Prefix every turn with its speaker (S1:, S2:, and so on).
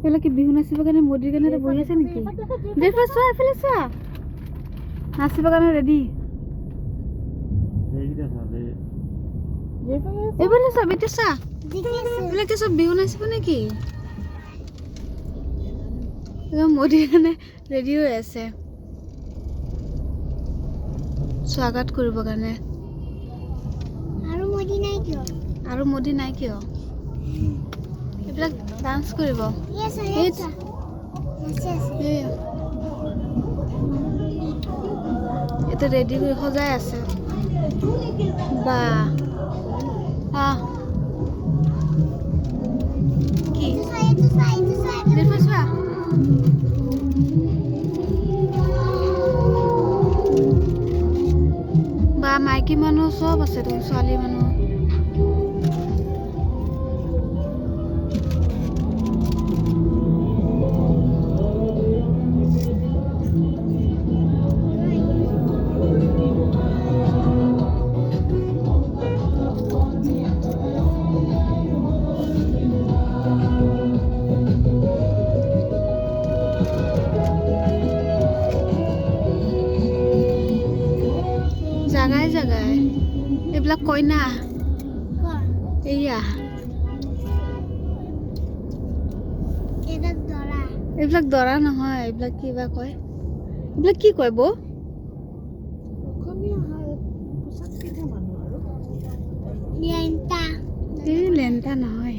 S1: এইবিলাক কি বিহু নাচিবৰ কাৰণে মোদীৰ কাৰণে বহি আছে নেকি? দেখোৱা চোৱা এফালে চোৱা নাচিবৰ কাৰণে ৰেডি এইফালে চোৱা বেটি চোৱা এইবিলাকে চব বিহু নাচিব নেকি? মোদীৰ কাৰণে ৰেডি হৈ আছে স্বাগত কৰিবৰ কাৰণে। আৰু মোদী নাই কিয়? এইবিলাক ডান্স কৰিব এটা ৰেডি হৈ সজাই আছে বা কি দেখোৱা চোৱা বা মাইকী মানুহ চব আছে দেখোন ছোৱালী মানুহ জাগাই জাগাই এইবিলাক কইনা এইয়া এইবিলাক দৰা নহয় এইবিলাক কিবা কয় এইবিলাক কি কয় বৌ লেণ্টা নহয়